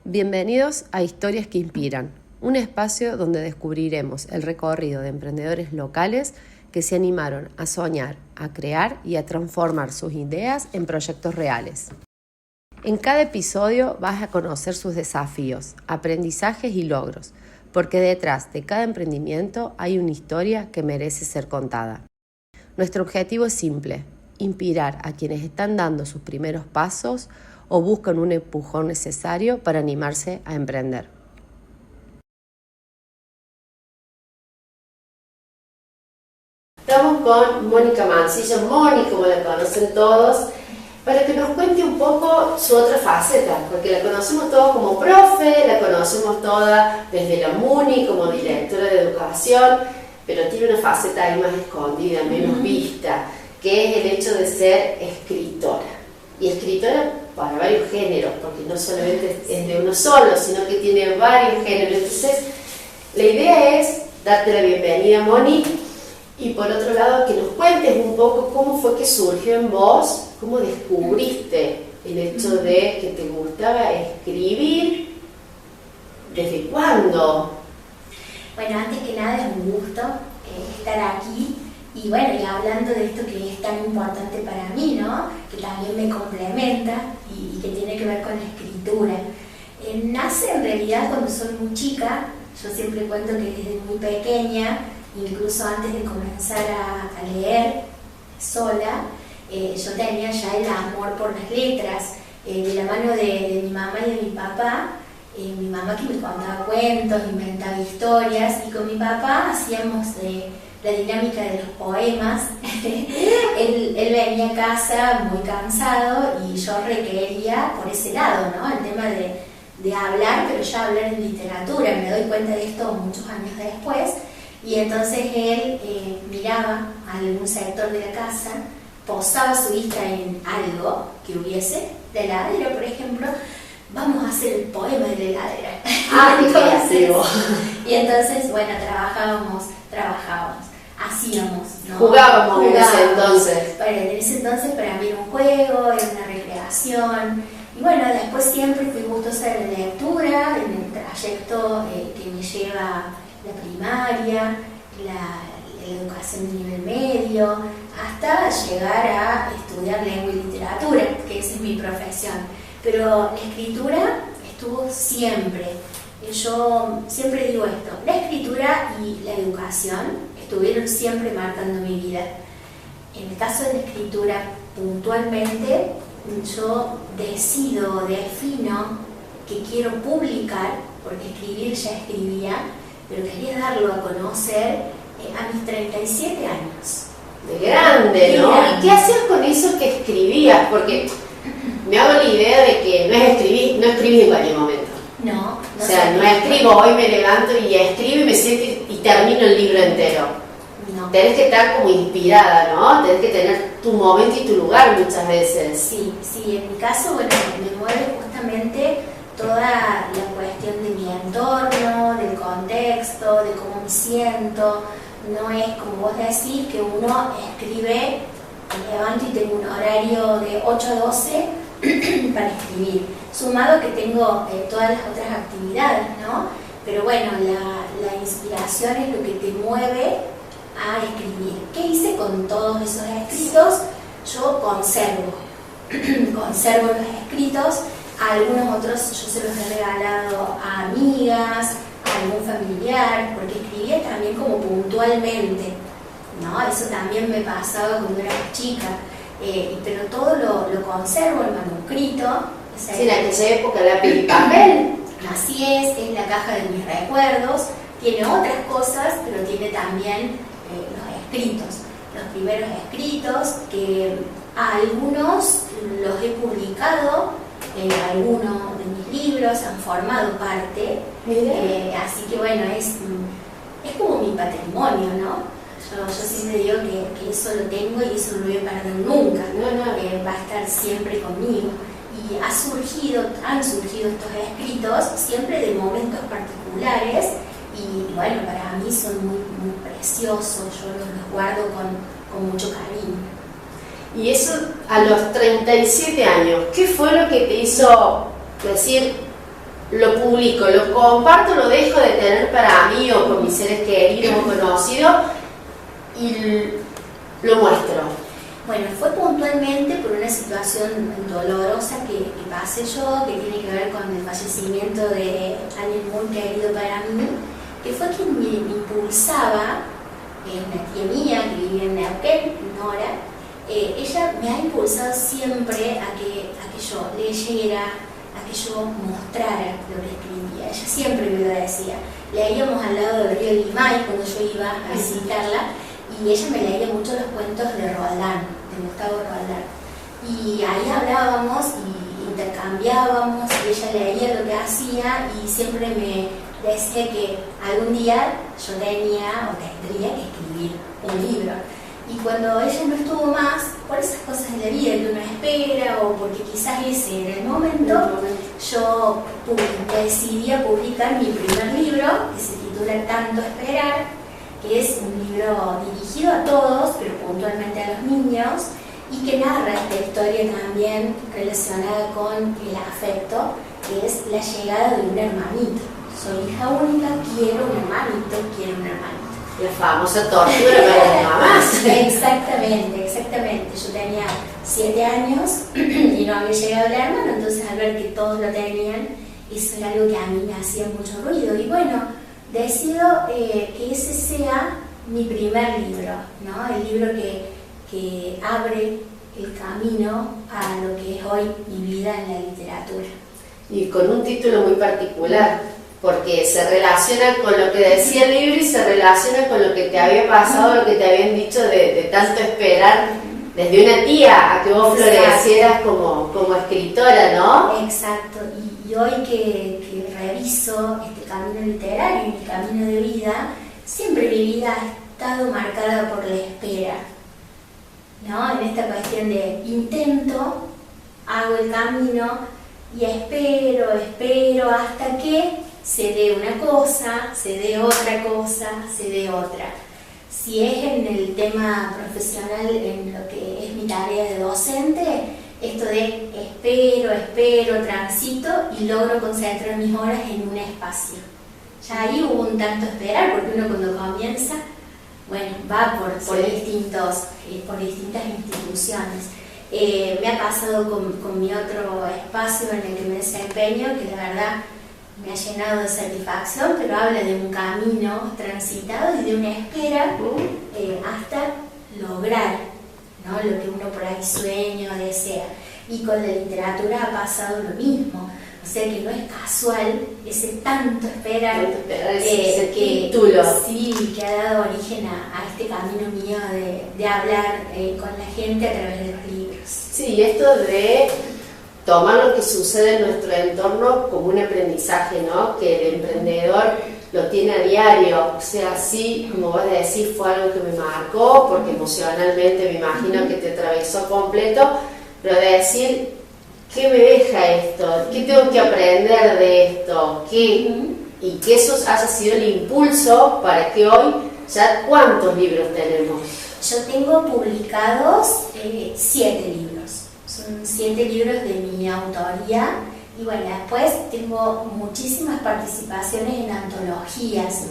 Bienvenidos a Historias que Inspiran, un espacio donde descubriremos el recorrido de emprendedores locales que se animaron a soñar, a crear y a transformar sus ideas en proyectos reales. En cada episodio vas a conocer sus desafíos, aprendizajes y logros, porque detrás de cada emprendimiento hay una historia que merece ser contada. Nuestro objetivo es simple: inspirar a quienes están dando sus primeros pasos o buscan un empujón necesario para animarse a emprender. Estamos con Mónica Mancilla, Moni, como la conocen todos, para que nos cuente un poco su otra faceta, porque la conocemos todos como profe, la conocemos toda desde la MUNI como directora de educación, pero tiene una faceta ahí más escondida, menos vista, que es el hecho de ser escritora. Y escritora para varios géneros, porque no solamente es de uno solo, sino que tiene varios géneros. Entonces, la idea es darte la bienvenida, Moni, y por otro lado que nos cuentes un poco cómo fue que surgió en vos, cómo descubriste el hecho de que te gustaba escribir, ¿desde cuándo? Bueno, antes que nada es un gusto estar aquí. Y bueno, y hablando de esto que es tan importante para mí, ¿no? Que también me complementa y que tiene que ver con la escritura. Nace en realidad cuando soy muy chica. Yo siempre cuento que desde muy pequeña, incluso antes de comenzar a leer sola, yo tenía ya el amor por las letras. De la mano de mi mamá y de mi papá, mi mamá que me contaba cuentos, inventaba historias, y con mi papá hacíamos la dinámica de los poemas. él venía a casa muy cansado y yo requería por ese lado, ¿no? El tema de hablar, pero ya hablar en literatura. Me doy cuenta de esto muchos años después, y entonces él miraba a algún sector de la casa, posaba su vista en algo que hubiese, de heladera, por ejemplo. Vamos a hacer el poema de la heladera. Y entonces, bueno, trabajábamos, hacíamos, ¿no? Jugábamos en ese entonces. En ese entonces para mí era un juego, era una recreación. Y bueno, después siempre fui gustosa de la lectura, en el trayecto que me lleva la primaria, la educación de nivel medio, hasta llegar a estudiar lengua y literatura, que esa es mi profesión. Pero la escritura estuvo siempre. Yo siempre digo esto: la escritura y la educación estuvieron siempre marcando mi vida. En el caso de la escritura, puntualmente, yo defino que quiero publicar, porque escribir ya escribía, pero quería darlo a conocer a mis 37 años. De grande, ¿no? ¿Y qué hacías con eso que escribías? Porque me hago la idea de que no escribís en cualquier momento. No o sea, no escribo, hoy me levanto y escribo y me siento y termino el libro entero. No. Tenés que estar como inspirada, ¿no? Tenés que tener tu momento y tu lugar muchas veces. Sí, en mi caso, bueno, me mueve justamente toda la cuestión de mi entorno, del contexto, de cómo me siento. No es como vos decís que uno escribe, me levanto y tengo un horario de 8 a 12 para escribir, sumado que tengo todas las otras actividades, ¿no? Pero bueno, la inspiración es lo que te mueve a escribir. ¿Qué hice con todos esos escritos? Yo conservo los escritos. A algunos otros yo se los he regalado a amigas, a algún familiar, porque escribía también como puntualmente, ¿no? Eso también me pasaba cuando era chica. Pero todo lo conservo, el manuscrito. Sí, en aquella época lápiz y papel. Así es la caja de mis recuerdos. Tiene otras cosas, pero tiene también los escritos. Los primeros escritos, que a algunos los he publicado, algunos de mis libros han formado parte. Así que bueno, es como mi patrimonio, ¿no? Yo siempre digo que eso lo tengo y eso no lo voy a perder nunca. Va a estar siempre conmigo. Y han surgido estos escritos siempre de momentos particulares, y bueno, para mí son muy, muy preciosos. Yo los guardo con mucho cariño. Y eso a los 37 años, ¿qué fue lo que te hizo decir, lo publico, lo comparto, lo dejo de tener para mí o con mis seres queridos o conocidos y lo muestro? Bueno, fue puntualmente por una situación dolorosa que pasé yo, que tiene que ver con el fallecimiento de alguien muy querido para mí, que fue quien me impulsaba, una tía mía que vivía en Neuquén, Nora. Ella me ha impulsado siempre a que yo leyera, a que yo mostrara lo que escribía. Ella siempre me lo decía. Leíamos al lado del río Limay cuando yo iba a visitarla, y ella me leía mucho los cuentos de Roaldán, de Gustavo Roaldán. Y ahí hablábamos y intercambiábamos, y ella leía lo que hacía y siempre me decía que algún día yo tenía o tendría que escribir un libro. Y cuando ella no estuvo más, por esas cosas de la vida que uno espera o porque quizás ese era el momento, yo decidí publicar mi primer libro, que se titula Tanto Esperar, que es un libro dirigido a todos, pero puntualmente a los niños, y que narra esta historia también relacionada con el afecto, que es la llegada de un hermanito. Soy hija única, quiero un hermanito, quiero un hermanito. La famosa tortura para las mamás. Exactamente. Yo tenía 7 años y no había llegado el hermano, entonces al ver que todos lo tenían, eso era algo que a mí me hacía mucho ruido. Y bueno, decido que ese sea mi primer libro, ¿no? El libro que abre el camino a lo que es hoy mi vida en la literatura. Y con un título muy particular, porque se relaciona con lo que decía el libro y se relaciona con lo que te había pasado, lo que te habían dicho de tanto esperar desde una tía a que vos florecieras como escritora, ¿no? Exacto, y hoy que reviso este camino literario y mi camino de vida, siempre mi vida ha estado marcada por la espera, ¿no? En esta cuestión de intento, hago el camino y espero hasta que se dé una cosa, se dé otra cosa, se dé otra. Si es en el tema profesional, en lo que es mi tarea de docente, esto de espero, transito y logro concentrar mis horas en un espacio. Ya ahí hubo un tanto esperar, porque uno cuando comienza, bueno, va por distintas instituciones. Me ha pasado con mi otro espacio en el que me desempeño, que la verdad me ha llenado de satisfacción, pero habla de un camino transitado y de una espera hasta lograr, ¿no? Lo que uno por ahí sueña o desea. Y con la literatura ha pasado lo mismo. O sea que no es casual ese tanto esperar, ese título. Sí, que ha dado origen a este camino mío de hablar con la gente a través de los libros. Sí, esto de tomar lo que sucede en nuestro entorno como un aprendizaje, ¿no? Que el emprendedor lo tiene a diario, o sea, así como vos decís, fue algo que me marcó, porque emocionalmente me imagino que te atravesó completo, pero de decir, ¿qué me deja esto? ¿Qué tengo que aprender de esto? Y que eso haya sido el impulso para que hoy, ya, ¿cuántos libros tenemos? Yo tengo publicados 7 libros. Son 7 libros de mi autoría y bueno, después tengo muchísimas participaciones en antologías,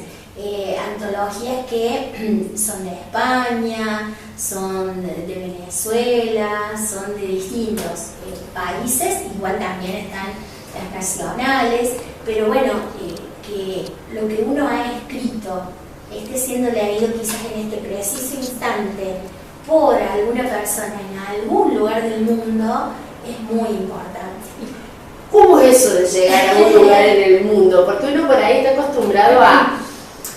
antologías que son de España, son de Venezuela, son de distintos países, igual también están las nacionales, pero bueno, que lo que uno ha escrito esté siendo leído quizás en este preciso instante por alguna persona en algún lugar del mundo es muy importante. ¿Cómo es eso de llegar a un lugar en el mundo? Porque uno por ahí está acostumbrado a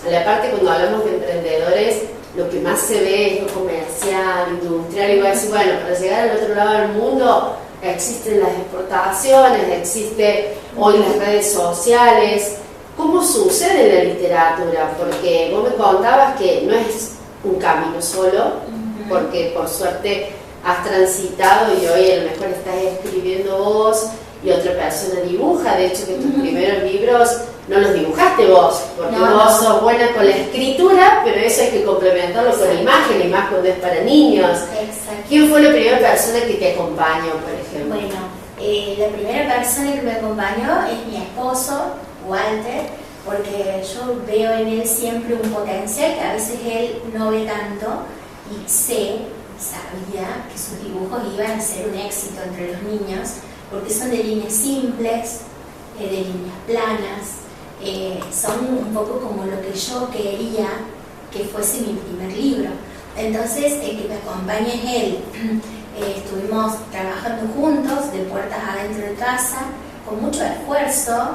la parte cuando hablamos de emprendedores, lo que más se ve es lo comercial, industrial, y va a decir, bueno, para llegar al otro lado del mundo existen las exportaciones, existen hoy las redes sociales. ¿Cómo sucede en la literatura? Porque vos me contabas que no es un camino solo, porque por suerte has transitado y hoy a lo mejor estás escribiendo vos y otra persona dibuja. De hecho, que tus primeros libros no los dibujaste vos, porque vos sos buena con la escritura, pero eso hay que complementarlo con imagen, y más cuando es para niños. Exacto. ¿Quién fue la primera persona que te acompañó, por ejemplo? Bueno, La primera persona que me acompañó es mi esposo, Walter, porque yo veo en él siempre un potencial que a veces él no ve tanto, y sabía que sus dibujos iban a ser un éxito entre los niños, porque son de líneas simples, de líneas planas, son un poco como lo que yo quería que fuese mi primer libro. Entonces, el que me acompaña es él. Estuvimos trabajando juntos, de puertas adentro de casa, con mucho esfuerzo,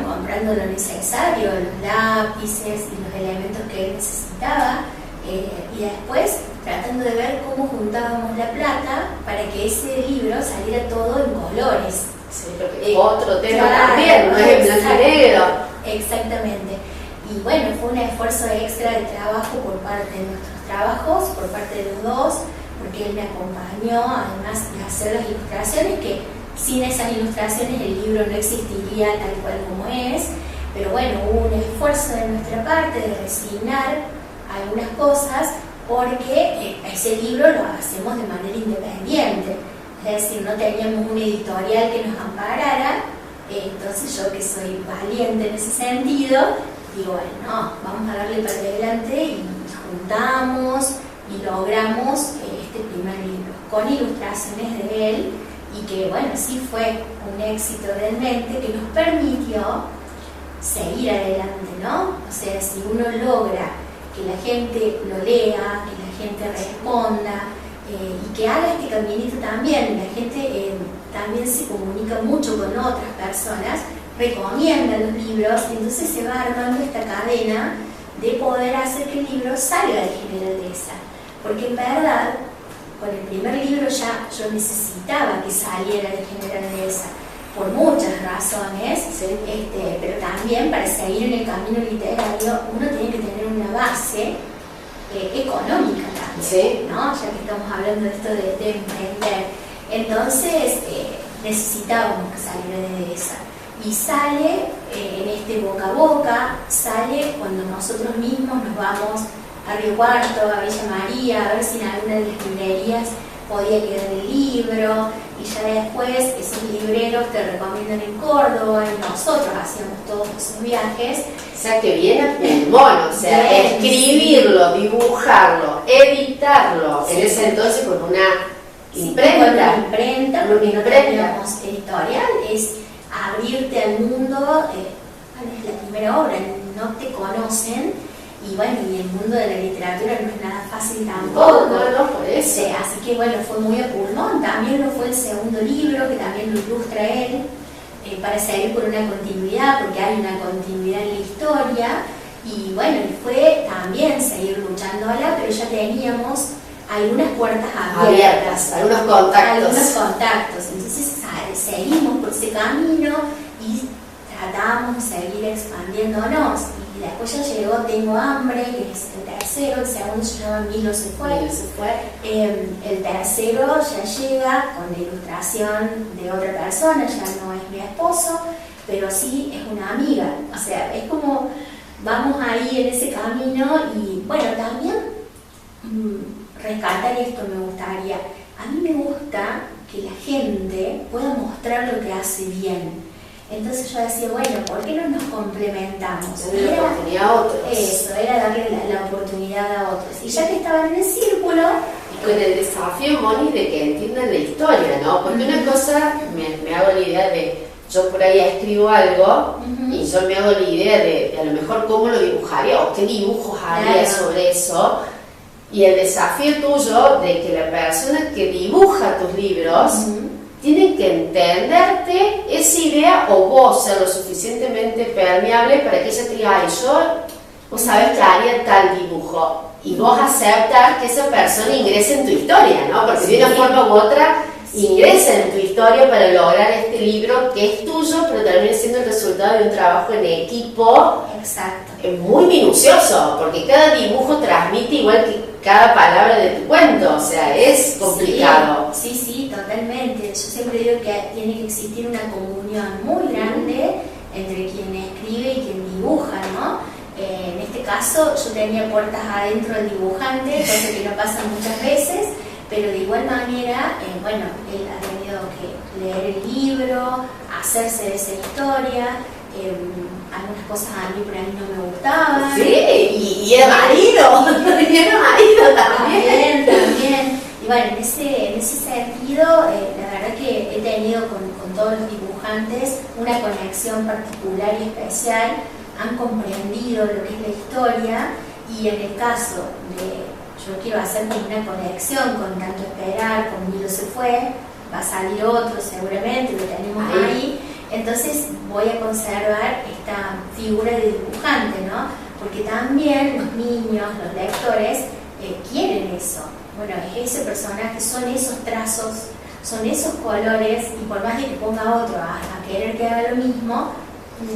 comprando lo necesario, los lápices y los elementos que él necesitaba, y después tratando de ver cómo juntábamos la plata para que ese libro saliera todo en colores. Sí, porque otro tema también, no es en blanco y negro. Exactamente. Y bueno, fue un esfuerzo extra de trabajo por parte de nuestros trabajos, por parte de los dos, porque él me acompañó, además de hacer las ilustraciones, que sin esas ilustraciones el libro no existiría tal cual como es. Pero bueno, hubo un esfuerzo de nuestra parte de resignar algunas cosas, porque ese libro lo hacemos de manera independiente, es decir, no teníamos un editorial que nos amparara. Entonces yo, que soy valiente en ese sentido, digo, bueno, no, vamos a darle para adelante, y juntamos y logramos este primer libro con ilustraciones de él, y que bueno, sí fue un éxito realmente, que nos permitió seguir adelante, ¿no? O sea, si uno logra que la gente lo lea, que la gente responda, y que haga este caminito también, la gente también se comunica mucho con otras personas, recomienda los libros, y entonces se va armando esta cadena de poder hacer que el libro salga de General Dehesa. Porque en verdad, con el primer libro ya yo necesitaba que saliera de General Dehesa, por muchas razones, sí. Pero también para seguir en el camino literario uno tiene que tener una base económica también, sí. ¿No? Ya que estamos hablando de esto de emprender. Entonces necesitábamos que saliera de Dehesa. Y sale en este boca a boca, sale cuando nosotros mismos nos vamos a Río Cuarto, a Villa María, a ver si en alguna de las librerías podía quedar el libro, y ya después esos libreros te recomiendan en Córdoba, y nosotros hacíamos todos esos viajes. O sea, que viene a pulmón, o sea, bien, escribirlo, dibujarlo, editarlo, sí. En ese entonces con una imprenta. Porque no teníamos editorial, es abrirte al mundo, es la primera obra, no te conocen, y bueno, y el mundo de la literatura no es nada fácil tampoco. No, por eso. Así que bueno, fue muy a pulmón. También lo fue el segundo libro, que también lo ilustra él, para seguir por una continuidad, porque hay una continuidad en la historia, y bueno, fue también seguir luchándola, pero ya teníamos algunas puertas abiertas, algunos contactos. Entonces seguimos por ese camino y tratamos de seguir expandiéndonos. Y después ya llegó Tengo Hambre, que es el tercero. El segundo se llama Milo se fue. El tercero ya llega con la ilustración de otra persona, ya no es mi esposo, pero sí es una amiga. O sea, es como vamos ahí en ese camino. Y bueno, también rescatar esto me gustaría. A mí me gusta que la gente pueda mostrar lo que hace bien. Entonces yo decía, bueno, ¿por qué no nos complementamos? Darle la oportunidad a otros. Eso, era darle la oportunidad a otros. Y ya que estaban en el círculo... Y con el desafío, Moni, de que entiendan la historia, ¿no? Porque una cosa, me hago la idea de, yo por ahí escribo algo, y yo me hago la idea de a lo mejor cómo lo dibujaría, o qué dibujos haría sobre eso. Y el desafío tuyo de que la persona que dibuja tus libros tiene que entenderte esa idea, o vos ser lo suficientemente permeable para que ella te diga, ay, vos sabés que haría tal dibujo, y vos aceptar que esa persona ingrese en tu historia, ¿no? Porque de una forma u otra ingresa en tu historia para lograr este libro que es tuyo, pero termina siendo el resultado de un trabajo en equipo. Exacto. Muy minucioso, porque cada dibujo transmite igual que cada palabra de tu cuento, o sea, es complicado. Sí, totalmente. Yo siempre digo que tiene que existir una comunión muy grande entre quien escribe y quien dibuja, ¿no? En este caso yo tenía puertas adentro del dibujante, cosa que no pasa muchas veces, pero de igual manera, bueno, él ha tenido que que leer el libro, hacerse de esa historia. Algunas cosas a mí por ahí no me gustaban. Sí, y era marido, y era marido también. También. Y bueno, en ese sentido, la verdad que he tenido con todos los dibujantes una conexión particular y especial. Han comprendido lo que es la historia, y en el caso de yo quiero hacer una conexión con Tanto Esperar, con Milo se fue, va a salir otro seguramente, lo tenemos ahí. Entonces voy a conservar esta figura de dibujante, ¿no? Porque también los niños, los lectores, quieren eso. Bueno, es ese personaje, son esos trazos, son esos colores, y por más de que ponga otro a querer que haga lo mismo,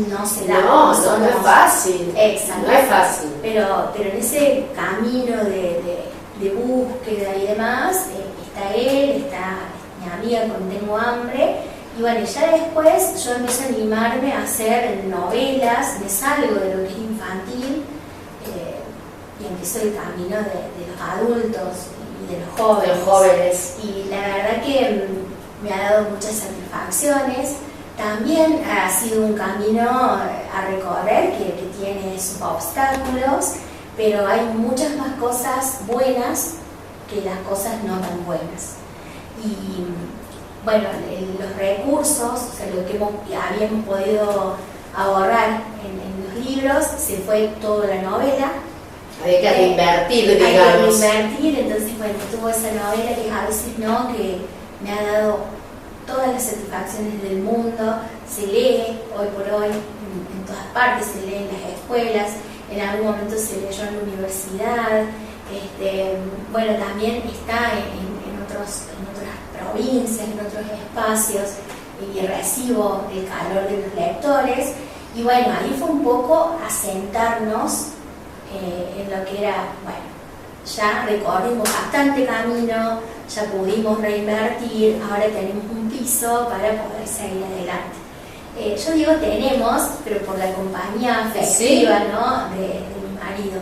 no se da. No es fácil. Exacto. No es fácil. Pero en ese camino de búsqueda y demás, está él, está mi amiga con Tengo Hambre. Y bueno, ya después yo empiezo a animarme a hacer novelas, me salgo de lo que es infantil, y empiezo el camino de los adultos y de los jóvenes. Y la verdad que me ha dado muchas satisfacciones. También ha sido un camino a recorrer que tiene sus obstáculos, pero hay muchas más cosas buenas que las cosas no tan buenas. Y bueno, los recursos, o sea, lo que habíamos podido ahorrar en los libros, se fue toda la novela. Hay que reinvertir, digamos. Hay que reinvertir, entonces bueno, tuvo esa novela que a veces no, que me ha dado todas las satisfacciones del mundo. Se lee hoy por hoy en todas partes, se lee en las escuelas, en algún momento se leyó en la universidad. Bueno, también está en otras provincias, en otros espacios, y recibo el calor de los lectores. Y bueno, ahí fue un poco asentarnos en lo que era, bueno, ya recorrimos bastante camino, ya pudimos reinvertir, ahora tenemos un piso para poder seguir adelante. Yo digo tenemos, pero por la compañía afectiva, ¿no?, de mi marido.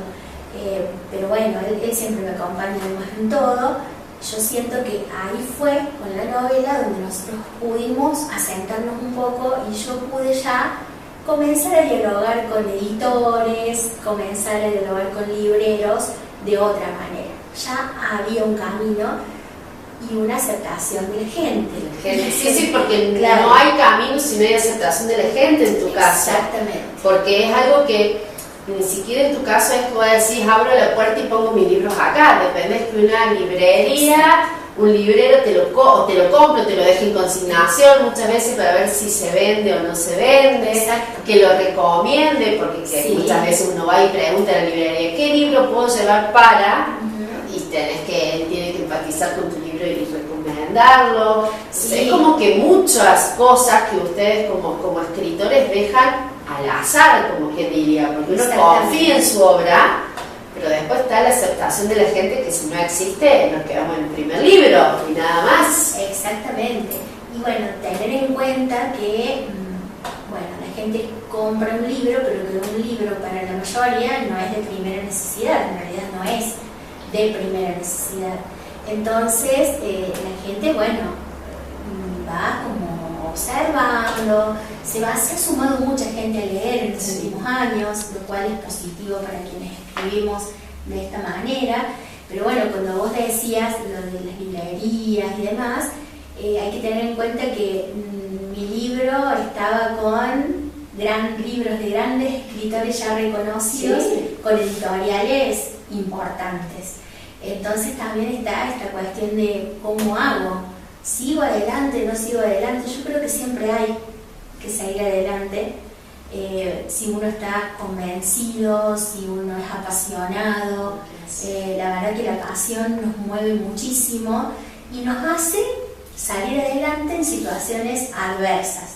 Pero bueno, él siempre me acompaña además en todo. Yo siento que ahí fue con la novela donde nosotros pudimos asentarnos un poco, y yo pude ya comenzar a dialogar con editores, comenzar a dialogar con libreros de otra manera. Ya había un camino y una aceptación de la gente. Sí, porque claro, no hay camino si no hay aceptación de la gente en tu caso. Exactamente. Porque es algo que ni siquiera en tu caso es que voy a decir, abro la puerta y pongo mis libros acá. Depende que una librería, un librero te lo compre, te lo deje en consignación muchas veces para ver si se vende o no se vende. Exacto. Que lo recomiende, porque Sí. muchas veces uno va y pregunta a la librería, ¿qué libro puedo llevar para? Y tiene que empatizar con tu libro y recomendarlo. Sí. Es como que muchas cosas que ustedes como escritores dejan al azar, como quien diría, porque uno confía en su obra, pero después está la aceptación de la gente, que si no existe nos quedamos en el primer libro y nada más. Exactamente. Y bueno, tener en cuenta que bueno, la gente compra un libro, pero que un libro para la mayoría no es de primera necesidad, en realidad no es de primera necesidad. Entonces la gente, bueno, va como observando, se ha sumado mucha gente a leer en los últimos años, lo cual es positivo para quienes escribimos de esta manera. Pero bueno, cuando vos decías lo de las librerías y demás, hay que tener en cuenta que mi libro estaba con libros de grandes escritores ya reconocidos, sí, con editoriales importantes. Entonces también está esta cuestión de cómo hago, sigo adelante, no sigo adelante. Yo creo que siempre hay que seguir adelante, si uno está convencido, si uno es apasionado. La verdad que la pasión nos mueve muchísimo y nos hace salir adelante en situaciones adversas,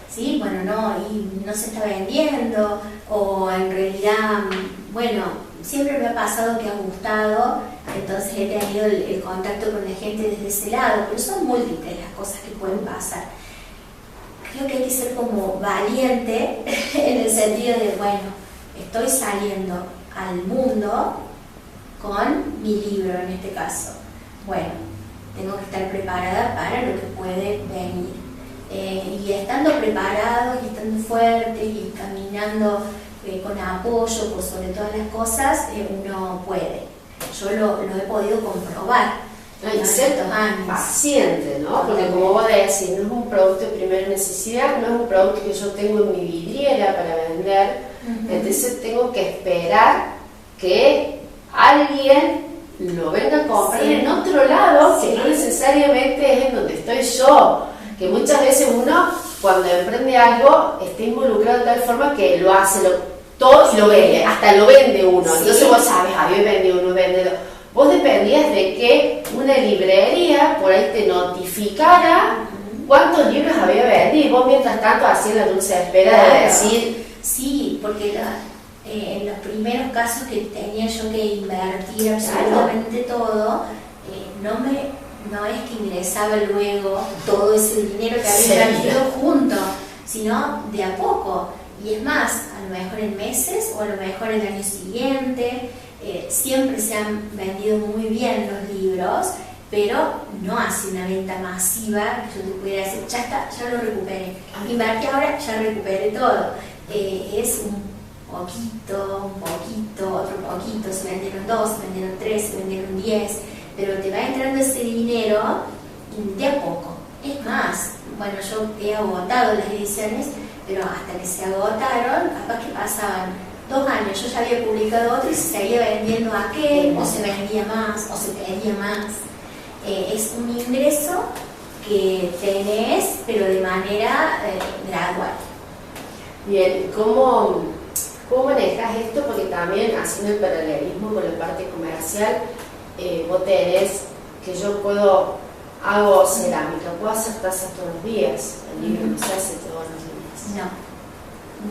¿sí? Bueno, no se está vendiendo, o en realidad, bueno, siempre me ha pasado que ha gustado, entonces he tenido el contacto con la gente desde ese lado, pero son múltiples las cosas que pueden pasar. Creo que hay que ser como valiente en el sentido de, bueno, estoy saliendo al mundo con mi libro en este caso. Bueno, tengo que estar preparada para lo que puede venir. Y estando preparados y estando fuertes y caminando con apoyo por sobre todas las cosas, uno puede. Yo lo he podido comprobar. Y ser paciente, ¿no? Porque como vos decís, no es un producto de primera necesidad, no es un producto que yo tengo en mi vidriera para vender, entonces tengo que esperar que alguien lo venga a comprar en otro lado, que no necesariamente es en donde estoy yo, que muchas veces uno cuando emprende algo está involucrado de tal forma que lo hace todo y lo vende, hasta lo vende uno, entonces vos sabes, yo vendí uno, vende dos. Vos dependías de que una librería por ahí te notificara cuántos libros había vendido y vos mientras tanto hacías la dulce espera de decir... Sí, porque en los primeros casos que tenía yo que invertir absolutamente todo, no es que ingresaba luego todo ese dinero que había invertido junto, sino de a poco. Y es más, a lo mejor en meses o a lo mejor el año siguiente. Siempre se han vendido muy bien los libros, pero no hace una venta masiva que yo te pudiera decir, ya está, ya lo recuperé. Invertí ahora, ya recuperé todo. Es un poquito, otro poquito, se vendieron 2, se vendieron 3, se vendieron 10, pero te va entrando ese dinero de a poco. Es más, bueno, yo he agotado las ediciones, pero hasta que se agotaron, capaz que pasaban 2 años, yo ya había publicado otro y se seguía vendiendo aquel, o se vendía más, o se pedía más. Es un ingreso que tenés, pero de manera gradual. Bien, ¿cómo manejas esto? Porque también, haciendo el paralelismo con la parte comercial, vos tenés que yo hago cerámica, puedo hacer tazas todos los días, el libro no se hace todos los días.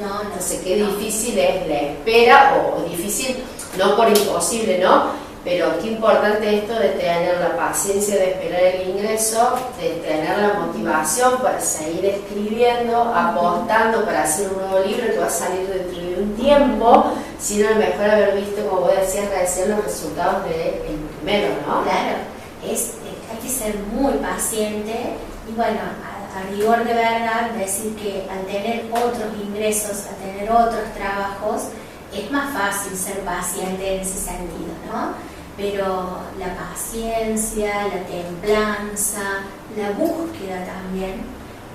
No, entonces qué difícil es la espera, o difícil, no por imposible, ¿no? Pero qué importante esto de tener la paciencia de esperar el ingreso, de tener la motivación para seguir escribiendo, apostando para hacer un nuevo libro que va a salir dentro de un tiempo, sino a lo mejor haber visto, como vos decías, recién los resultados del primero, ¿no? Claro, hay que ser muy paciente y bueno, a rigor de verdad, decir que al tener otros ingresos, al tener otros trabajos, es más fácil ser paciente en ese sentido, ¿no? Pero la paciencia, la templanza, la búsqueda también,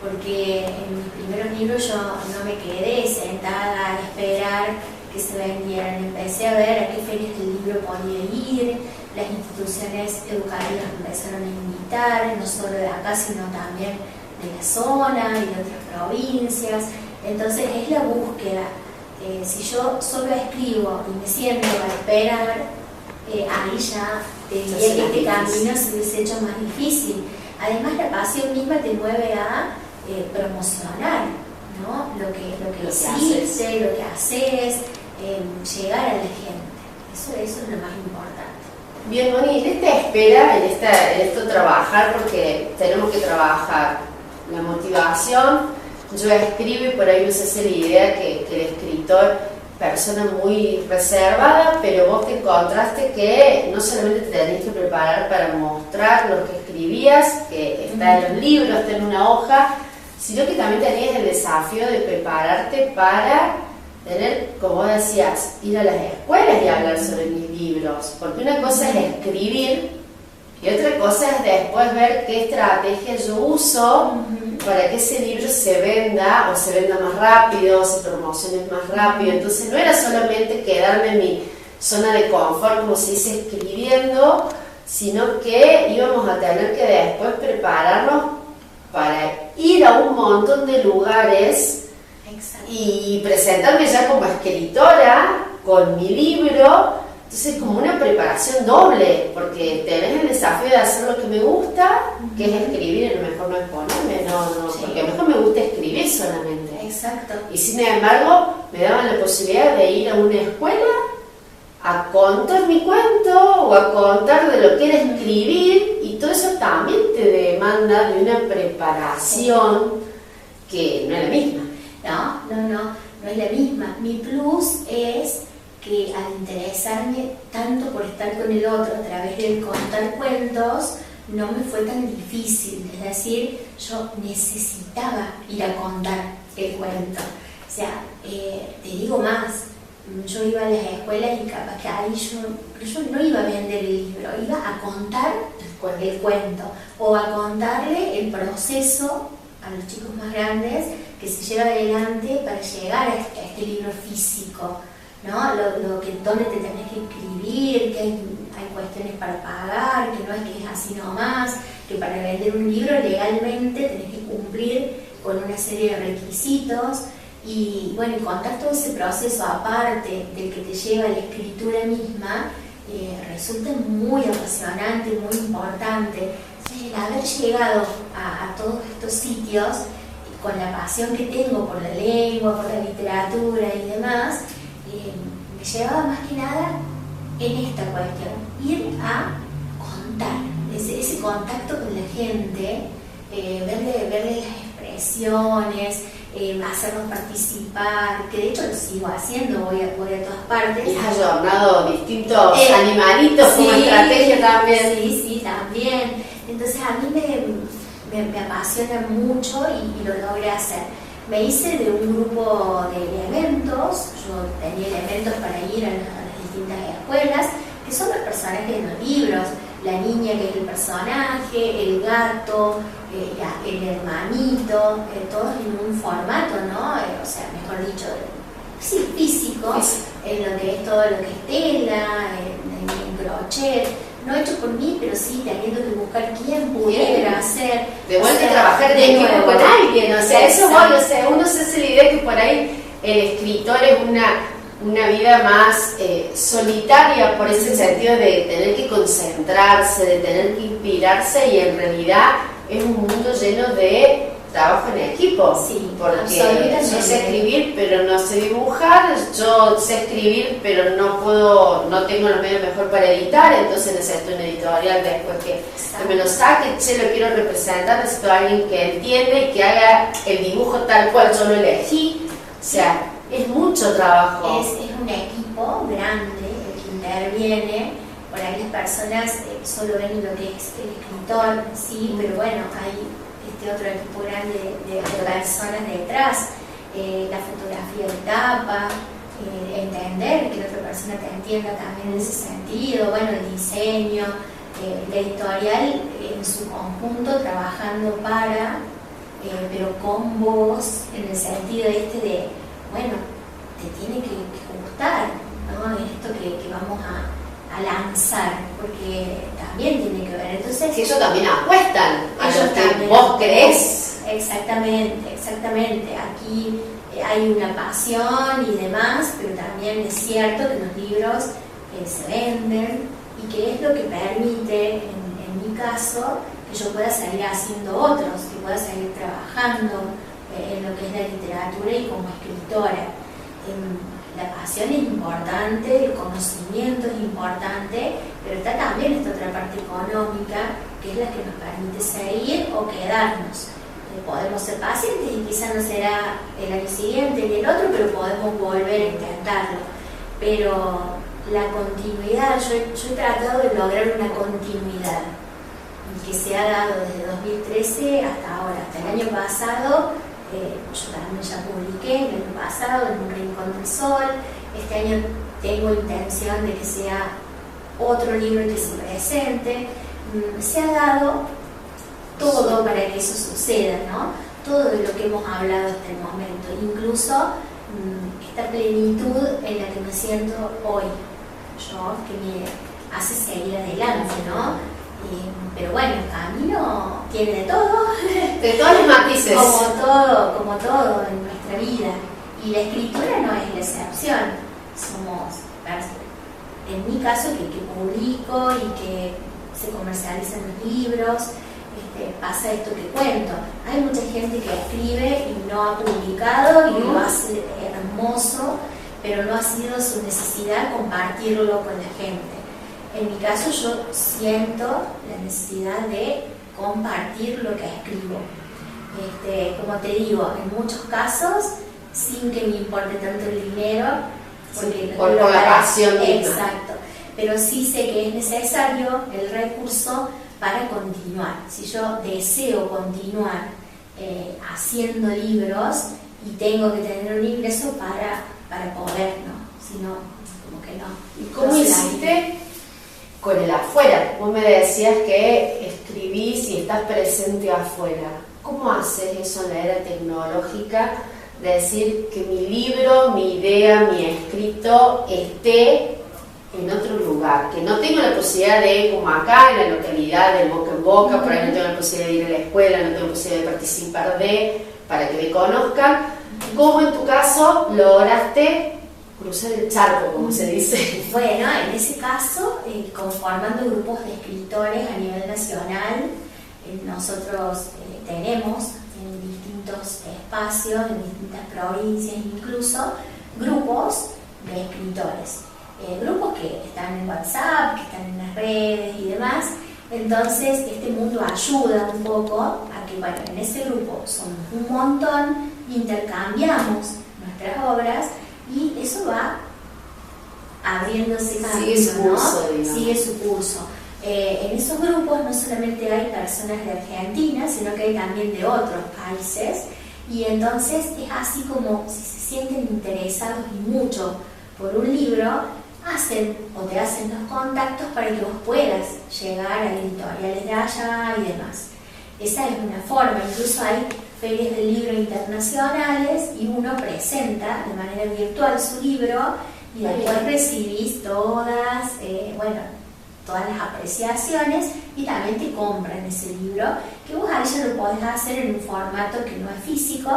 porque en mis primeros libros yo no me quedé sentada a esperar que se vendieran, empecé a ver a qué ferias del libro podía ir, las instituciones educativas me empezaron a invitar, no solo de acá, sino también de la zona y de otras provincias. Entonces es la búsqueda. Si yo solo escribo y me siento a esperar, ahí ya te diría que este camino se hubiese hecho más difícil. Además la pasión misma te mueve a promocionar, ¿no? lo que hiciste, lo que haces, llegar a la gente. Eso es lo más importante. Bien, Moni, ¿qué te espera en esto trabajar? Porque tenemos que trabajar la motivación. Yo escribo y por ahí no se hace la idea que el escritor, persona muy reservada, pero vos te encontraste que no solamente te tenés que preparar para mostrar lo que escribías, que está en los libros, está en una hoja, sino que también tenías el desafío de prepararte para tener, como vos decías, ir a las escuelas y hablar sobre mis libros, porque una cosa es escribir y otra cosa es después ver qué estrategia yo uso para que ese libro se venda o se venda más rápido, se promocione más rápido. Entonces no era solamente quedarme en mi zona de confort, como se dice, escribiendo, sino que íbamos a tener que después prepararnos para ir a un montón de lugares. Exacto. Y presentarme ya como escritora con mi libro. Entonces como una preparación doble, porque tenés el desafío de hacer lo que me gusta, que es escribir, y a lo mejor no exponerme, porque a lo mejor me gusta escribir solamente. Exacto. Y sin embargo me daban la posibilidad de ir a una escuela a contar mi cuento o a contar de lo que era escribir, y todo eso también te demanda de una preparación que no es la misma. No es la misma. Mi plus es que al interesarme tanto por estar con el otro a través de contar cuentos, no me fue tan difícil, es decir, yo necesitaba ir a contar el cuento. O sea, te digo más, yo iba a las escuelas y capaz que ahí yo no iba a vender el libro, iba a contar el cuento o a contarle el proceso a los chicos más grandes que se lleva adelante para llegar a este libro físico, ¿no? Dónde te tenés que inscribir, que hay cuestiones para pagar, que no es que es así nomás, que para vender un libro legalmente tenés que cumplir con una serie de requisitos. Y bueno, contar todo ese proceso aparte del que te lleva a la escritura misma, resulta muy apasionante, muy importante. El haber llegado a todos estos sitios con la pasión que tengo por la lengua, por la literatura y demás, me llevaba más que nada en esta cuestión, ir a contar, ese contacto con la gente, verle las expresiones, hacernos participar, que de hecho lo sigo haciendo, voy a todas partes. Y has adornado distintos animalitos como estrategia también. Sí, también. Entonces a mí me apasiona mucho y lo logré hacer. Me hice de un grupo de elementos, yo tenía elementos para ir a las distintas escuelas, que son los personajes de los libros. La niña que es el personaje, el gato, el hermanito, todos en un formato, ¿no? O sea, mejor dicho, sí, físico, en lo que es todo lo que es tela, en crochet, no hecho por mí, pero sí teniendo que buscar quién pudiera hacer. De vuelta a trabajar de equipo con alguien, o sea, eso voy, o sea, uno se hace la idea que por ahí el escritor es una vida más solitaria por ese sentido de tener que concentrarse, de tener que inspirarse, y en realidad es un mundo lleno de trabajo en equipo. Sí, porque yo sé escribir pero no sé dibujar, yo sé escribir pero no tengo los medios mejor para editar, entonces necesito una editorial después que me lo saque, lo quiero representar, necesito a alguien que entiende y que haga el dibujo tal cual yo lo elegí, o sea, es mucho trabajo. Es un equipo grande el que interviene. Por ahí las personas solo ven lo que es el escritor, sí, pero bueno, hay otro equipo grande de personas detrás, la fotografía de tapa, entender que la otra persona te entienda también en ese sentido, bueno, el diseño, la editorial en su conjunto trabajando pero con vos, en el sentido de, bueno, te tiene que gustar, ¿no? Esto que vamos a lanzar, porque también tiene que ver. Entonces, que ellos también apuestan a lo que vos crees. Exactamente. Aquí hay una pasión y demás, pero también es cierto que los libros se venden y que es lo que permite, en mi caso, que yo pueda seguir haciendo otros, que pueda seguir trabajando en lo que es la literatura y como escritora. La pasión es importante, el conocimiento es importante, pero está también esta otra parte económica, que es la que nos permite seguir o quedarnos. Podemos ser pacientes y quizás no será el año siguiente ni el otro, pero podemos volver a intentarlo. Pero la continuidad, yo he tratado de lograr una continuidad que se ha dado desde 2013 hasta ahora. Hasta el año pasado, yo también ya publiqué el año pasado en Un Rincón del Sol. Este año tengo intención de que sea otro libro que se presente. Se ha dado todo para que eso suceda, ¿no? Todo de lo que hemos hablado hasta el momento, incluso esta plenitud en la que me siento hoy, yo, que me hace seguir adelante, ¿no? Pero bueno, el camino tiene de todo, de todos los matices, como todo en nuestra vida, y la escritura no es la excepción. Somos, en mi caso, que publico y que se comercializan los libros, pasa esto que cuento. Hay mucha gente que escribe y no ha publicado y lo hace hermoso, pero no ha sido su necesidad compartirlo con la gente. En mi caso, yo siento la necesidad de compartir lo que escribo. Como te digo, en muchos casos, sin que me importe tanto el dinero, porque por la pasión misma. Exacto. Pero sí sé que es necesario el recurso para continuar. Si yo deseo continuar haciendo libros y tengo que tener un ingreso para poder, ¿no? Si no, como que no. ¿Y cómo hiciste con el afuera? Vos me decías que escribís y estás presente afuera. ¿Cómo haces eso en la era tecnológica? Decir que mi libro, mi idea, mi escrito esté en otro lugar, que no tengo la posibilidad de, como acá en la localidad, de boca en boca, por ahí no tengo la posibilidad de ir a la escuela, no tengo la posibilidad de participar para que me conozcan. ¿Cómo en tu caso lograste cruzar el charco, como se dice? Bueno, en ese caso, conformando grupos de escritores a nivel nacional, nosotros tenemos en distintos espacios, en distintas provincias incluso, grupos de escritores. Grupos que están en WhatsApp, que están en las redes y demás. Entonces este mundo ayuda un poco a que, bueno, en ese grupo somos un montón, intercambiamos nuestras obras y eso va abriéndose camino, sigue su curso, ¿no? Sigue su curso. En esos grupos no solamente hay personas de Argentina, sino que hay también de otros países, y entonces es así como si se sienten interesados y mucho por un libro, te hacen los contactos para que vos puedas llegar a editoriales de allá y demás. Esa es una forma. Incluso hay ferias de libro internacionales y uno presenta de manera virtual su libro y después recibís todas las apreciaciones y también te compran ese libro, que vos a ella lo podés hacer en un formato que no es físico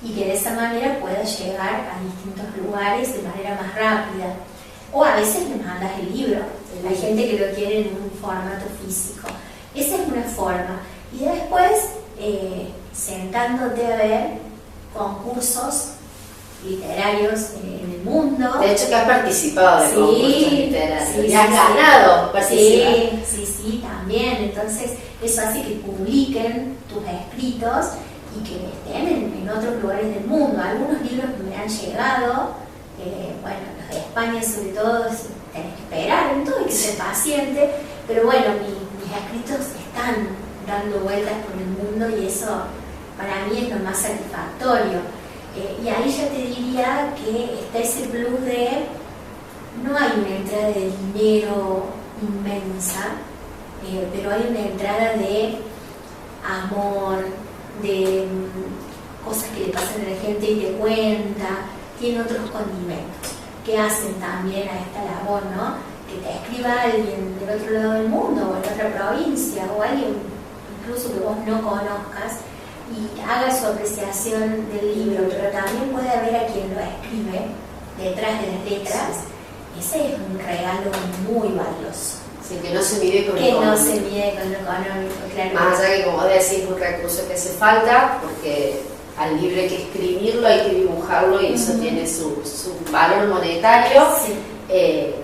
y que de esa manera puedas llegar a distintos lugares de manera más rápida. O a veces le mandas el libro. Hay gente que lo quiere en un formato físico. Esa es una forma. Y después, sentándote a ver concursos literarios en el mundo. De hecho, que has participado de concursos literarios. Sí, has ganado participar. Sí, también. Entonces, eso hace que publiquen tus escritos y que estén en otros lugares del mundo. Algunos libros me han llegado, los de España sobre todo, tenés que esperar en todo, hay que ser paciente, pero bueno, mis escritos están dando vueltas por el mundo y eso para mí es lo más satisfactorio. Y ahí ya te diría que está ese plus de no hay una entrada de dinero inmensa, pero hay una entrada de amor, de cosas que le pasan a la gente y te cuenta, tiene otros condimentos que hacen también a esta labor, ¿no? Que te escriba alguien del otro lado del mundo o en otra provincia o alguien incluso que vos no conozcas y haga su apreciación del libro, pero también puede haber a quien lo escribe detrás de las letras. Ese es un regalo muy valioso. Sí, que no se mide con lo económico, claro. Más allá que, como decís, es un recurso que hace falta, porque al libro hay que escribirlo, hay que dibujarlo y eso tiene su valor monetario. Sí.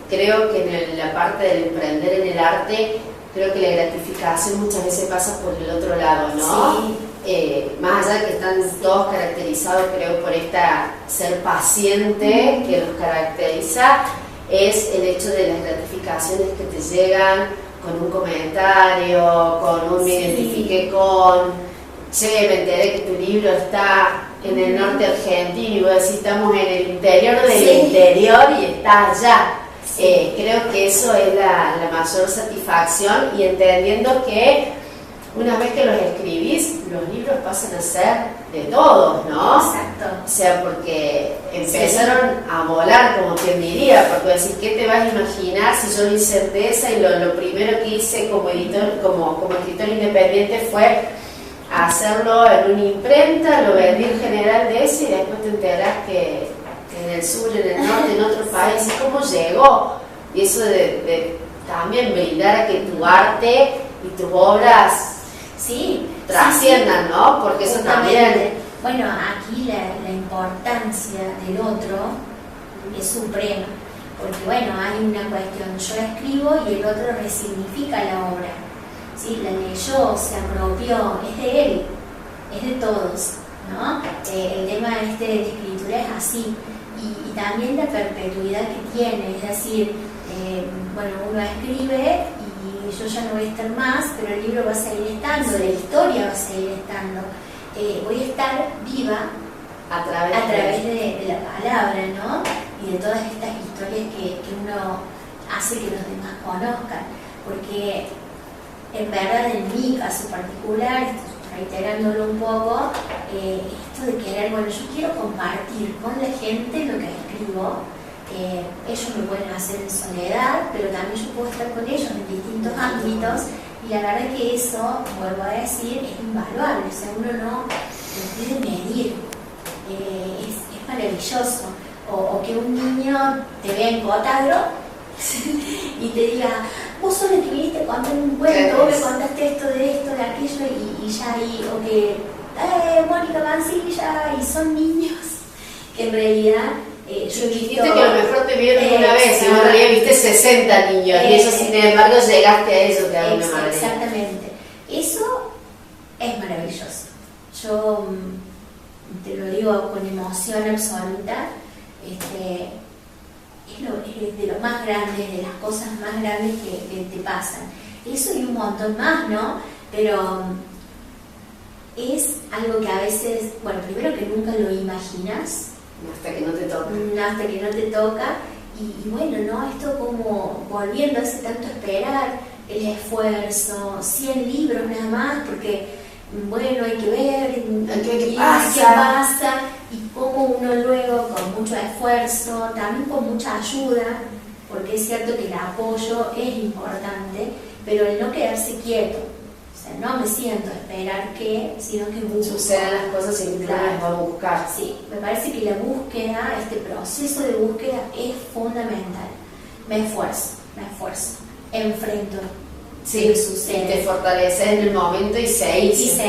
Creo que en la parte del emprender en el arte, creo que la gratificación muchas veces pasa por el otro lado, ¿no? Sí. Más allá de que están todos caracterizados, creo, por ser paciente que los caracteriza, es el hecho de las gratificaciones que te llegan con un comentario, con un me identifique con, che, me enteré que tu libro está en el norte argentino y vos decís, estamos en el interior del interior y está allá. Creo que eso es la mayor satisfacción, y entendiendo que una vez que los escribís, los libros pasan a ser de todos, ¿no? Exacto. O sea, porque empezaron a volar, como quien diría, porque decís, ¿qué te vas a imaginar si yo lo hice en esa y lo primero que hice como editor, como escritor independiente fue hacerlo en una imprenta, lo vendí en General de ese y después te enterás que en el sur, en el norte, en otros países, ¿cómo llegó? Y eso de también brindar a que tu arte y tus obras trasciendan, ¿no? Porque eso también... Bueno, aquí la importancia del otro es suprema, porque bueno, hay una cuestión, yo escribo y el otro resignifica la obra, ¿sí? La leyó, se apropió, es de él, es de todos, ¿no? El tema de escritura es así, y también la perpetuidad que tiene, es decir, uno escribe y yo ya no voy a estar más, pero el libro va a seguir estando, la historia va a seguir estando. Voy a estar viva a través de la palabra, ¿no? Y de todas estas historias que uno hace que los demás conozcan. Porque en verdad, en mi caso particular, reiterándolo un poco, esto de querer, bueno, yo quiero compartir con la gente lo que escribo. Ellos lo pueden hacer en soledad, pero también yo puedo estar con ellos en distintos ámbitos, y la verdad que eso, vuelvo a decir, es invaluable. O sea, uno no lo puede medir. Es maravilloso. O que un niño te vea en Cotagro y te diga, vos solo que viniste a contar un cuento, vos me contaste esto, de aquello, y ya ahí, o que Mónica Mancilla, y son niños que en realidad yo he visto que a lo mejor te vieron una vez y en realidad viste 60 niños, y eso sin embargo llegaste a eso de alguna manera. Exactamente, eso es maravilloso. Yo te lo digo con emoción absoluta. Es de lo más grande, de las cosas más grandes que te pasan. Eso y un montón más, ¿no? Pero es algo que a veces, bueno, primero que nunca lo imaginas. Hasta que no te toca. Hasta que no te toca. Y bueno, ¿no? Esto como volviendo a ese tanto esperar, el esfuerzo, 100 libros nada más, porque bueno, hay que ver qué pasa, y cómo uno luego, con mucho esfuerzo, también con mucha ayuda, porque es cierto que el apoyo es importante, pero el no quedarse quieto. O sea, no me siento a esperar sino que busco. Sucedan las cosas y claro, las va a buscar. Sí, me parece que la búsqueda, este proceso de búsqueda es fundamental. Me esfuerzo, enfrento. Sí, sucede. Te fortaleces en el momento y seguís.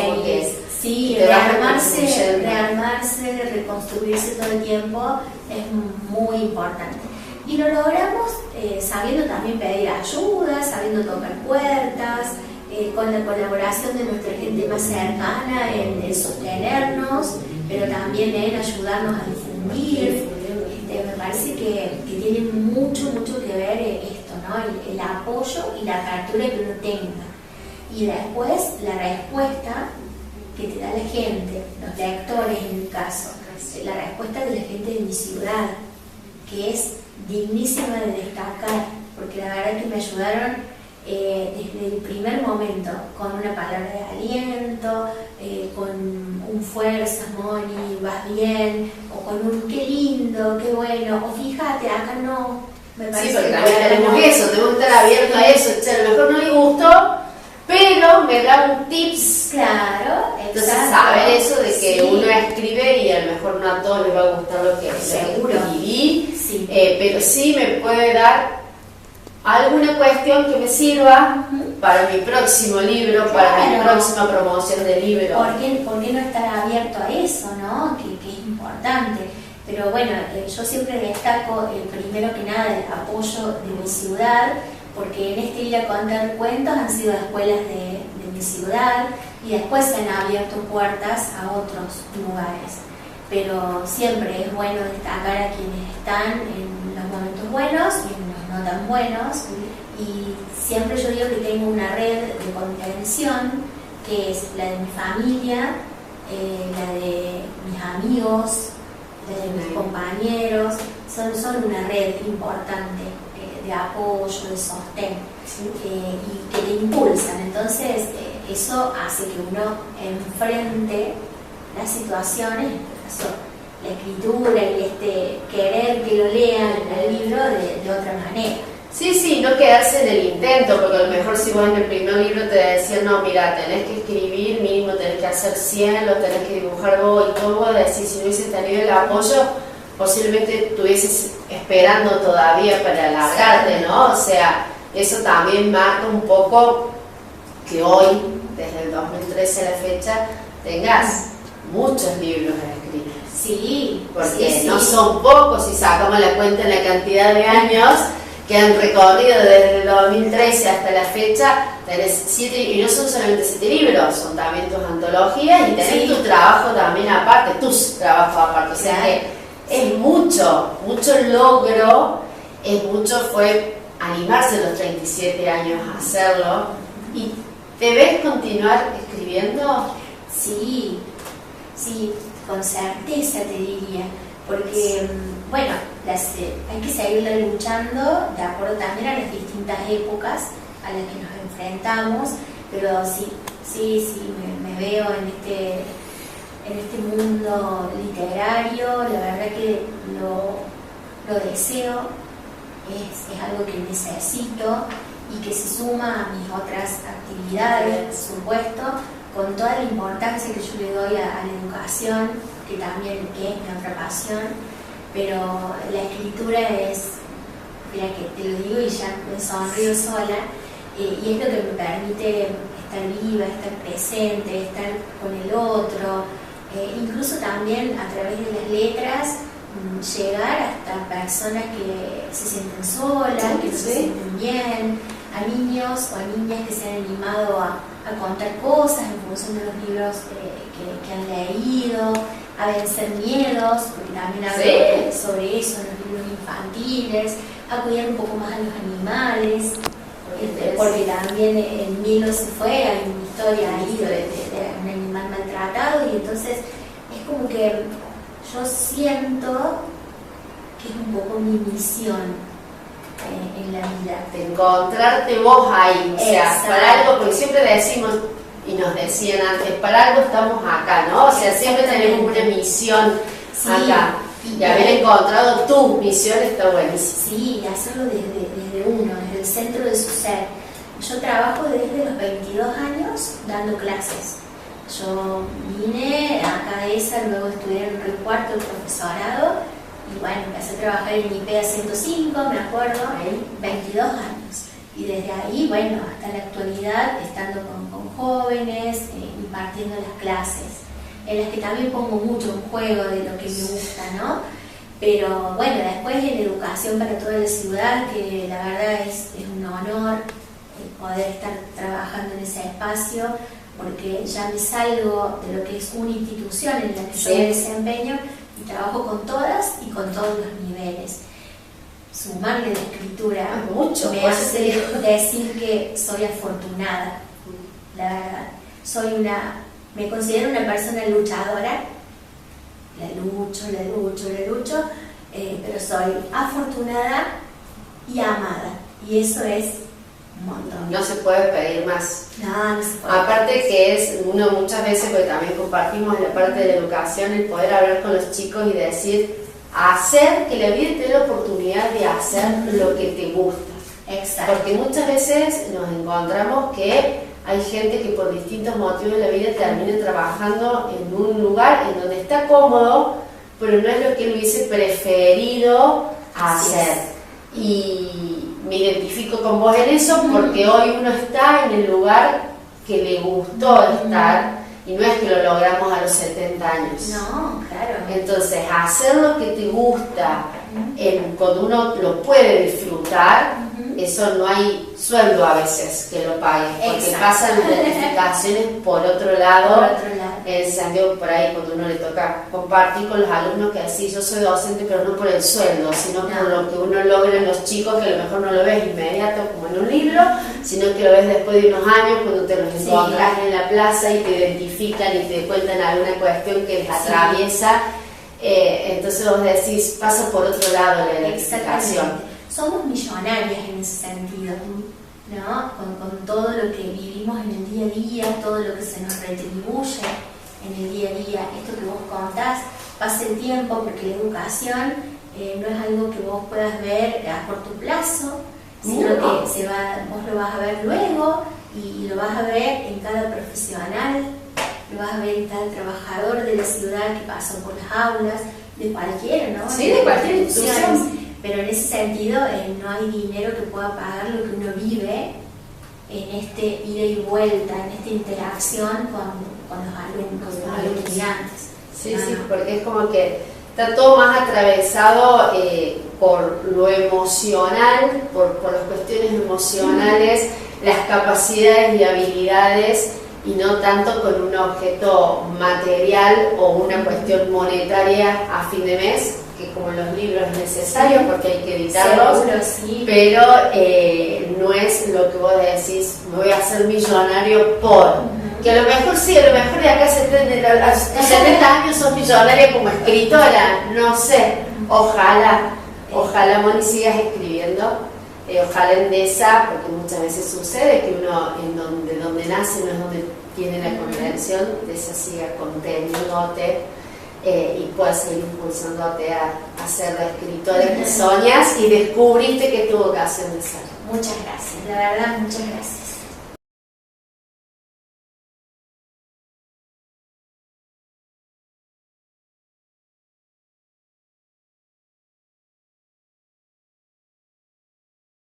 Sí, rearmarse, reconstruirse todo el tiempo es muy importante. Y lo logramos sabiendo también pedir ayuda, sabiendo tocar puertas, con la colaboración de nuestra gente más cercana en sostenernos, pero también en ayudarnos a difundir. Me parece que tiene mucho que ver esto, ¿no? El apoyo y la apertura que uno tenga. Y después la respuesta que te da la gente, los lectores en mi caso, la respuesta de la gente de mi ciudad, que es dignísima de destacar, porque la verdad que me ayudaron desde el primer momento, con una palabra de aliento, con un fuerza, Moni, vas bien, o con un qué lindo, qué bueno, o fíjate, acá no. Me parece sí, porque también tenemos eso, tenemos que estar abiertos a eso. O sea, a lo mejor no le gustó, pero me da un tips. Claro, entonces saber eso de que uno escribe y a lo mejor no a todos les va a gustar lo que escribí, pero sí me puede dar alguna cuestión que me sirva para mi próximo libro, para mi próxima promoción del libro. ¿Por qué no estar abierto a eso, no? Que es importante. Pero bueno, yo siempre destaco, primero que nada, el apoyo de mi ciudad, porque en este ir a contar cuentos han sido escuelas de mi ciudad, y después se han abierto puertas a otros lugares. Pero siempre es bueno destacar a quienes están en los momentos buenos y en los no tan buenos. Y siempre yo digo que tengo una red de contención, que es la de mi familia, la de mis amigos, la de mis compañeros. Son una red importante de apoyo, de sostén, y que te impulsan. Entonces eso hace que uno enfrente las situaciones, en este caso la escritura y querer que lo lean el libro de otra manera. Sí, no quedarse en el intento, porque a lo mejor si vos en el primer libro te decían, no, mira, tenés que escribir, mínimo tenés que hacer 100, lo tenés que dibujar vos, y todo vos decís, si no hubieses tenido el apoyo, posiblemente estuvieses esperando todavía para alargarte, ¿no? O sea, eso también marca un poco que hoy, desde el 2013 a la fecha, tengas muchos libros escritos. Sí, porque no son pocos, si sacamos la cuenta en la cantidad de años que han recorrido desde el 2013 hasta la fecha, tenés 7, y no son solamente 7 libros, son también tus antologías y tenés tu trabajo también aparte, tus trabajos aparte, o sea que es mucho logro, fue animarse a los 37 años a hacerlo. ¿Y te ves continuar escribiendo? Sí, sí, con certeza te diría, porque, bueno, hay que seguir luchando de acuerdo también a las distintas épocas a las que nos enfrentamos, pero sí, me veo en este mundo literario. La verdad que lo deseo, es algo que necesito y que se suma a mis otras actividades, por supuesto, con toda la importancia que yo le doy a la educación, que también es mi otra pasión, pero la escritura es, mira que te lo digo y ya me sonrío sola, y es lo que me permite estar viva, estar presente, estar con el otro, incluso también a través de las letras llegar hasta personas que se sienten solas, que no se sienten bien, a niños o a niñas que se han animado a contar cosas en función de los libros que han leído, a vencer miedos, porque también hablo sobre eso en los libros infantiles, a cuidar un poco más a los animales, porque también en Milo se fue, hay una historia ahí de un animal maltratado, y entonces es como que yo siento que es un poco mi misión en la vida. De encontrarte vos ahí, o sea, para algo, porque siempre decimos, y nos decían antes, para algo estamos acá, ¿no? O sea, siempre tenemos una misión acá. Y haber encontrado tu misión está buenísimo. Sí, y hacerlo desde uno, desde el centro de su ser. Yo trabajo desde los 22 años dando clases. Yo vine a ESA, luego estudié en Río Cuarto el profesorado, y bueno, empecé a trabajar en IPEA 105, me acuerdo, 22 años. Y desde ahí, bueno, hasta la actualidad, estando con jóvenes, impartiendo las clases, en las que también pongo mucho en juego de lo que me gusta, ¿no? Pero bueno, después en educación para toda la ciudad, que la verdad es un honor poder estar trabajando en ese espacio, porque ya me salgo de lo que es una institución en la que yo me desempeño y trabajo con todas y con todos los niveles. Sumarle la escritura mucho, me hace decir que soy afortunada, la verdad. Me considero una persona luchadora, la lucho, pero soy afortunada y amada, y eso es un montón. No se puede pedir más. No se puede. Aparte que es uno muchas veces, porque también compartimos la parte de la educación, el poder hablar con los chicos y decir, hacer que la vida te dé la oportunidad de hacer lo que te gusta. Exacto. Porque muchas veces nos encontramos que hay gente que por distintos motivos de la vida termina trabajando en un lugar en donde está cómodo, pero no es lo que él hubiese preferido hacer. Y me identifico con vos en eso, porque hoy uno está en el lugar que le gustó estar, y no es que lo logramos a los 70 años. No, claro. Entonces, hacer lo que te gusta, cuando uno lo puede disfrutar, eso no hay sueldo a veces que lo pague, porque pasan gratificaciones por otro lado. En Santiago, por ahí, cuando uno le toca compartir con los alumnos, que así, yo soy docente, pero no por el sueldo, sino por lo que uno logra en los chicos, que a lo mejor no lo ves inmediato como en un libro, sino que lo ves después de unos años, cuando te los encontrás en la plaza y te identifican y te cuentan alguna cuestión que les atraviesa. Entonces vos decís, pasa por otro lado la gratificación. Somos millonarias en ese sentido, ¿no? Con todo lo que vivimos en el día a día, todo lo que se nos retribuye en el día a día. Esto que vos contás, pasa el tiempo, porque la educación no es algo que vos puedas ver a corto plazo, sino que vos lo vas a ver luego, y lo vas a ver en cada profesional, lo vas a ver en cada trabajador de la ciudad que pasó por las aulas, de cualquiera, ¿no? Sí, de cualquier institución. Pero en ese sentido no hay dinero que pueda pagar lo que uno vive en este ida y vuelta, en esta interacción con los alumnos, con los estudiantes. Sí, porque es como que está todo más atravesado por lo emocional, por las cuestiones emocionales, las capacidades y habilidades, y no tanto con un objeto material o una cuestión monetaria a fin de mes, que como los libros necesarios porque hay que editarlos, seguro, sí. pero no es lo que vos decís, me voy a hacer millonario por... Que a lo mejor sí, a lo mejor de acá a 70 años sos millonaria como escritora, no sé, ojalá Moni sigas escribiendo, ojalá Endesa, porque muchas veces sucede que uno donde nace no es donde tiene la convención, Endesa siga conteniéndote y pueda seguir impulsándote a ser la escritora que soñas y descubriste que es tu vocación de ser. Muchas gracias, la verdad, muchas gracias.